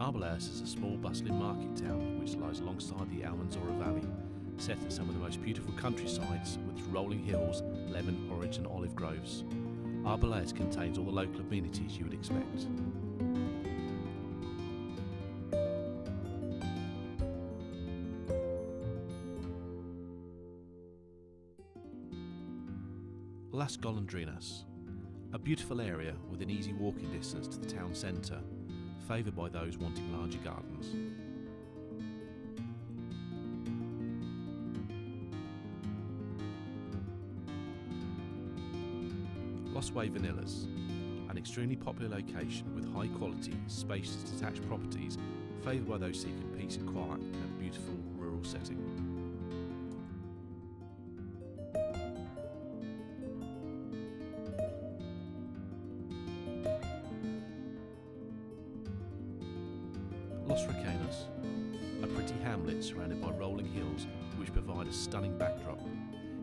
Arboleas is a small bustling market town which lies alongside the Almanzora Valley, set at some of the most beautiful countrysides with its rolling hills, lemon, orange and olive groves. Arboleas contains all the local amenities you would expect. Las Golondrinas, a beautiful area within easy walking distance to the town centre, favoured by those wanting larger gardens. Los Vanillas, an extremely popular location with high quality, spacious detached properties favoured by those seeking peace and quiet in a beautiful rural setting. Los Requenos, a pretty hamlet surrounded by rolling hills which provide a stunning backdrop.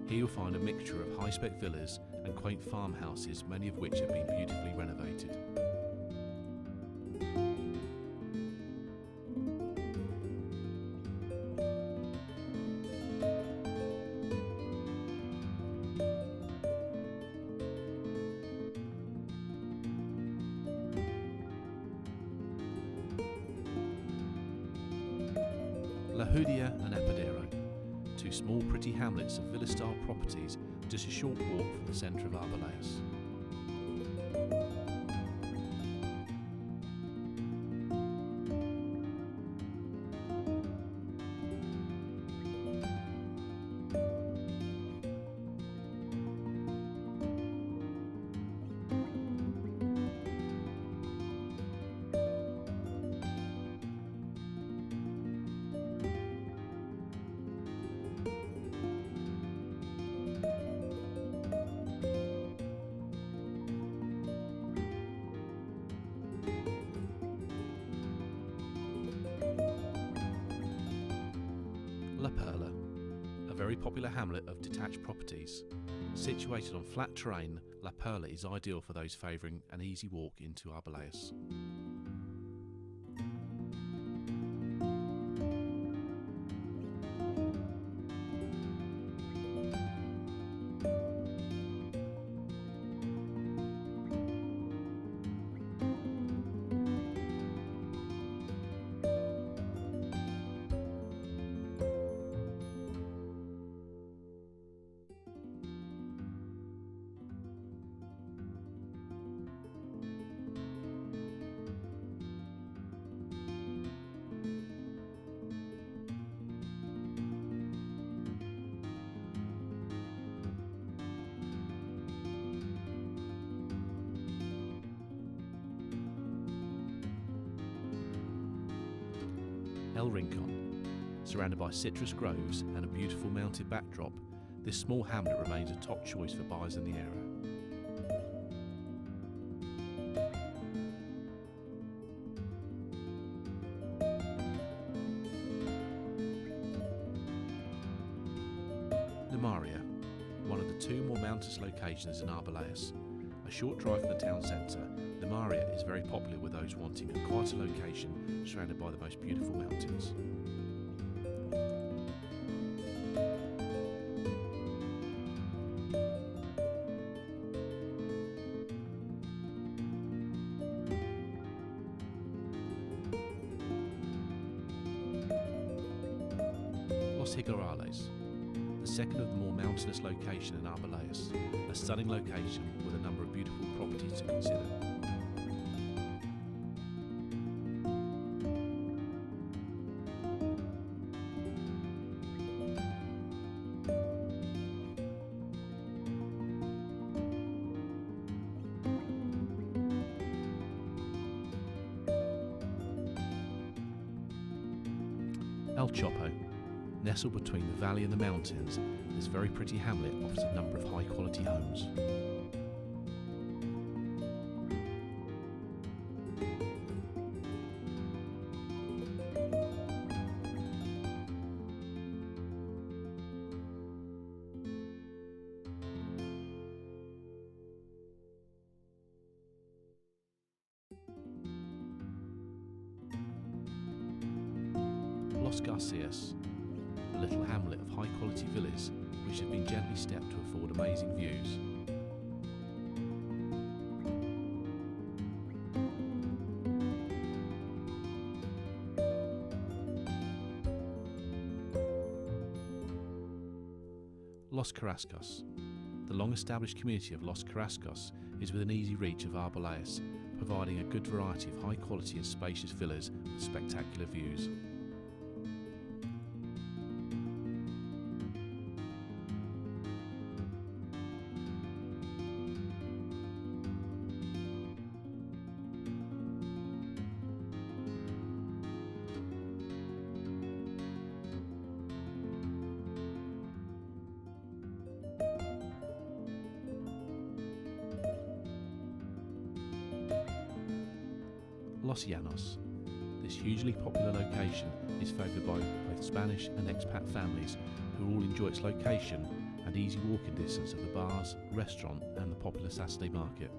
Here you'll find a mixture of high-spec villas and quaint farmhouses, many of which have been beautifully renovated. La Judia and Apadero, two small pretty hamlets of villa-style properties just a short walk from the centre of Arboleas. La Perla, a very popular hamlet of detached properties. Situated on flat terrain, La Perla is ideal for those favouring an easy walk into Arboleas. El Rincon, surrounded by citrus groves and a beautiful mounted backdrop, this small hamlet remains a top choice for buyers in the area. Almeria, one of the two more mountainous locations in Arboleas. A short drive from the town centre, Almeria is very popular with those wanting a quieter location surrounded by the most beautiful mountains. Los Higuerales, the second of the more mountainous location in Arboleas, a stunning location with a number of beautiful properties to consider. El Chopo, nestled between the valley and the mountains, this very pretty hamlet offers a number of high-quality homes. Los Garcias, a little hamlet of high quality villas which have been gently stepped to afford amazing views. Los Carrascos. The long-established community of Los Carrascos is within easy reach of Arboleas, providing a good variety of high-quality and spacious villas with spectacular views. Los Llanos. This hugely popular location is favoured by both Spanish and expat families who all enjoy its location and easy walking distance of the bars, restaurant and the popular Saturday market.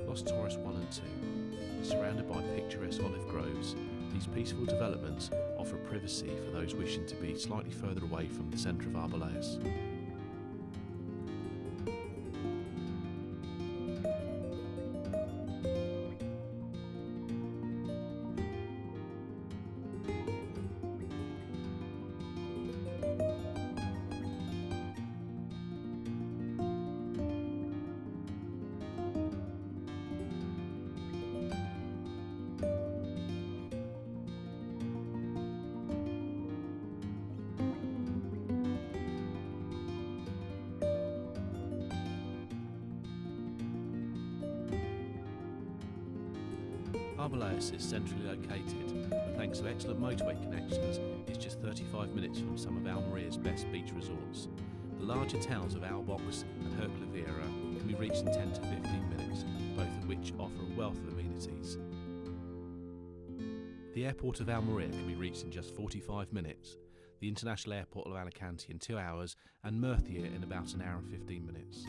Los Torres 1 and 2. Surrounded by picturesque olive groves, these peaceful developments offer privacy for those wishing to be slightly further away from the centre of Arboleas. Arboleas is centrally located and thanks to excellent motorway connections is just 35 minutes from some of Almeria's best beach resorts. The larger towns of Albox and Herculaviera can be reached in 10 to 15 minutes, both of which offer a wealth of amenities. The airport of Almeria can be reached in just 45 minutes, the international airport of Alicante in 2 hours and Murcia in about an hour and 15 minutes.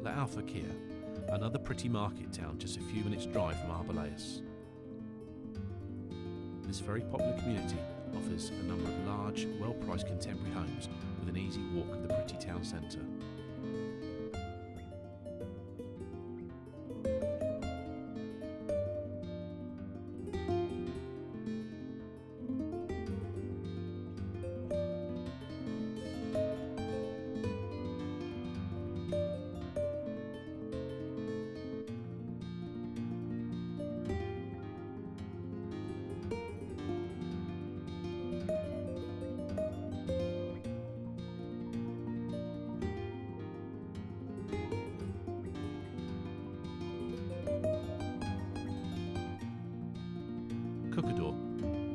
La Alfaquia, another pretty market town just a few minutes' drive from Arboleas. This very popular community offers a number of large, well-priced contemporary homes with an easy walk of the pretty town centre.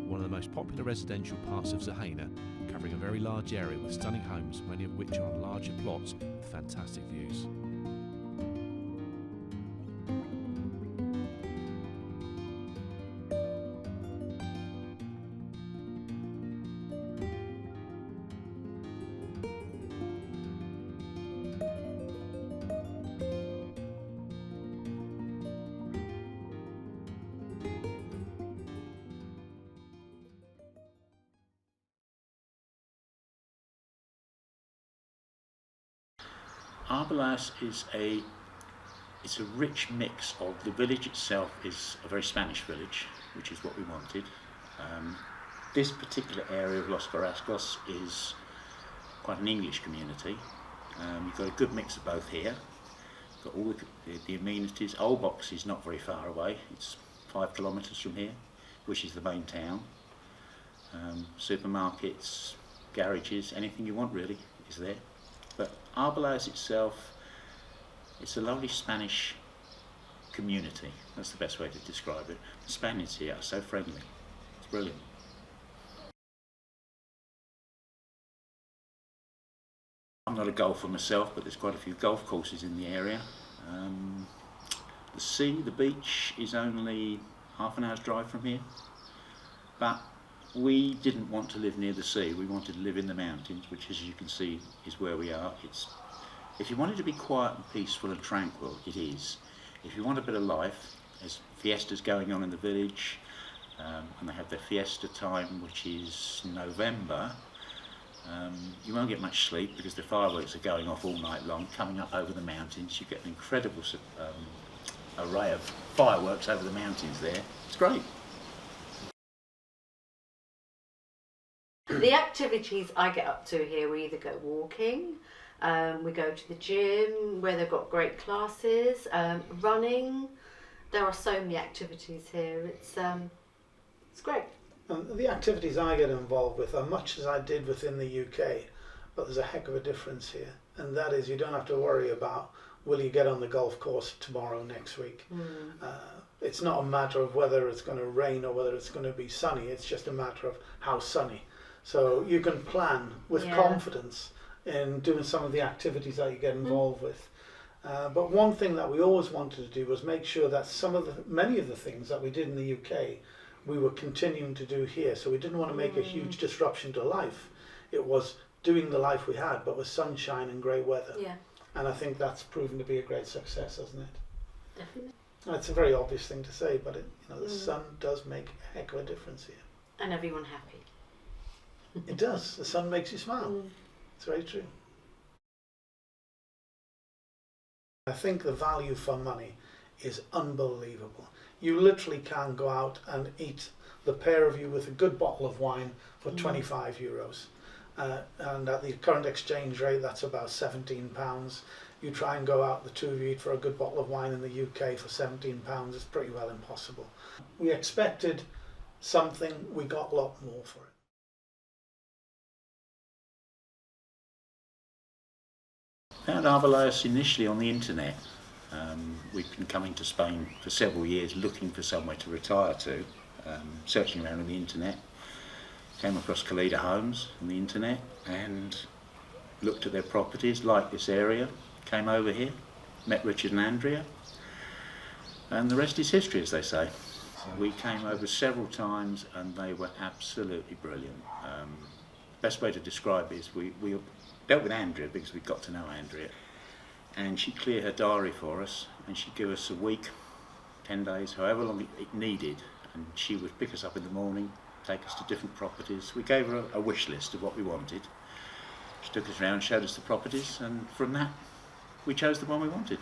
One of the most popular residential parts of Zaheina, covering a very large area with stunning homes, many of which are on larger plots with fantastic views. Arboleas is a rich mix of the village itself is a very Spanish village, which is what we wanted. This particular area of Los Carrascos is quite an English community. You've got a good mix of both here. You've got all the amenities. Old Box is not very far away. It's 5 kilometres from here, which is the main town. Supermarkets, garages, anything you want really is there. But Arboleas itself, it's a lovely Spanish community. That's the best way to describe it. The Spaniards here are so friendly. It's brilliant. I'm not a golfer myself, but there's quite a few golf courses in the area. The beach is only half an hour's drive from here. But we didn't want to live near the sea. We wanted to live in the mountains, which, as you can see, is where we are. If you want it to be quiet and peaceful and tranquil, it is. If you want a bit of life, there's fiestas going on in the village, and they have their fiesta time, which is November. You won't get much sleep because the fireworks are going off all night long, coming up over the mountains. You get an incredible array of fireworks over the mountains there. It's great. The activities I get up to here, we either go walking, we go to the gym where they've got great classes, running. There are so many activities here. It's great. The activities I get involved with are much as I did within the UK, but there's a heck of a difference here, and that is you don't have to worry about will you get on the golf course tomorrow, next week. It's not a matter of whether it's going to rain or whether it's going to be sunny. It's just a matter of how sunny. So you can plan with confidence in doing some of the activities that you get involved with. But one thing that we always wanted to do was make sure that many of the things that we did in the UK, we were continuing to do here. So we didn't want to make a huge disruption to life. It was doing the life we had, but with sunshine and great weather. Yeah. And I think that's proven to be a great success, hasn't it? Definitely. It's a very obvious thing to say, but the sun does make a heck of a difference here. And everyone happy. It does. The sun makes you smile. It's very true. I think the value for money is unbelievable. You literally can go out and eat, the pair of you, with a good bottle of wine for €25. And at the current exchange rate, that's about £17. You try and go out, the two of you eat for a good bottle of wine in the UK for £17, it's pretty well impossible. We expected something, we got a lot more for it. Found Arboleas initially on the internet. We'd been coming to Spain for several years looking for somewhere to retire to, searching around on the internet. Came across Calida Homes on the internet and looked at their properties, liked this area, came over here, met Richard and Andrea, and the rest is history, as they say. We came over several times and they were absolutely brilliant. Best way to describe it is we dealt with Andrea because we got to know Andrea. and she'd clear her diary for us, and she'd give us a week, 10 days, however long it needed, and she would pick us up in the morning, take us to different properties. We gave her a wish list of what we wanted. She took us around, showed us the properties, and from that we chose the one we wanted.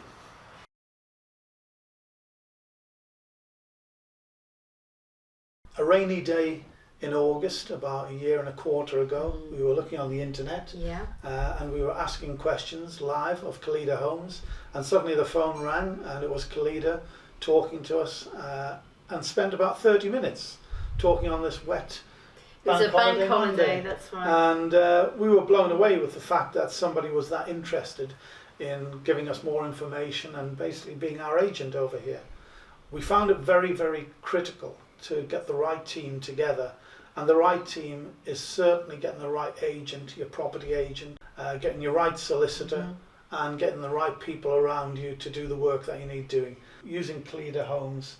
A rainy day in August, about a year and a quarter ago, we were looking on the internet, and we were asking questions live of Calida Homes, and suddenly the phone rang and it was Calida talking to us, and spent about 30 minutes talking on this wet It was a bank holiday, Monday. that's right. And we were blown away with the fact that somebody was that interested in giving us more information and basically being our agent over here. We found it very, very critical to get the right team together, and the right team is certainly getting the right agent, your property agent, getting your right solicitor, and getting the right people around you to do the work that you need doing. Using Calida Homes,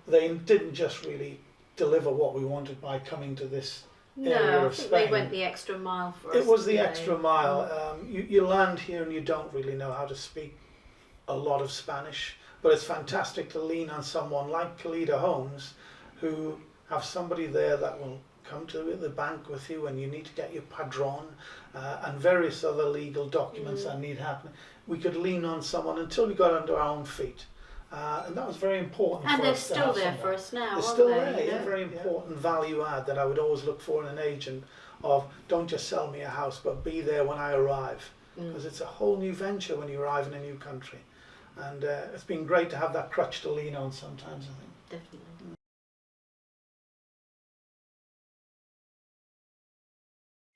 they didn't just really deliver what we wanted by coming to this area No, I of think Spain. they went the extra mile for us. It was the today. extra mile. You land here and you don't really know how to speak a lot of Spanish, but it's fantastic to lean on someone like Calida Homes, who have somebody there that will come to the bank with you when you need to get your padron and various other legal documents that need happening. We could lean on someone until we got under our own feet. And that was very important And for they're us to still have there someone. for us now, They're aren't still they? there. It's a very important value add that I would always look for in an agent of don't just sell me a house, but be there when I arrive. Because it's a whole new venture when you arrive in a new country. And it's been great to have that crutch to lean on sometimes, I think. Definitely.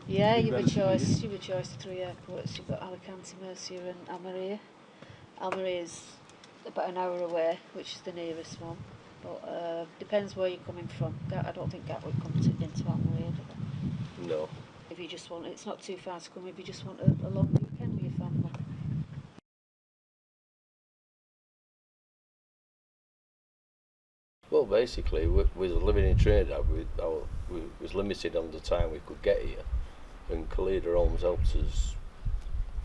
Yeah, you've a choice. You've a choice of 3 airports. You've got Alicante, Murcia and Almeria. Almeria is about an hour away, which is the nearest one. But depends where you're coming from. I don't think Gatwick comes into Almeria, do they? No. If you just want, it's not too far to come if you just want a long weekend with your family. Well, basically, we was living in Trinidad. We was limited on the time we could get here, and Calida Homes helped us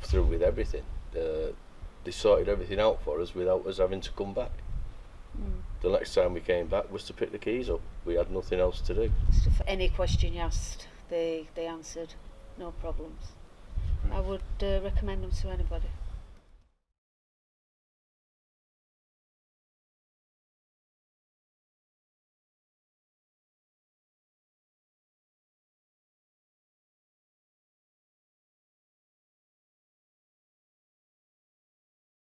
through with everything. They sorted everything out for us without us having to come back. The next time we came back was to pick the keys up. We had nothing else to do. Any question you asked, they answered, no problems. I would recommend them to anybody.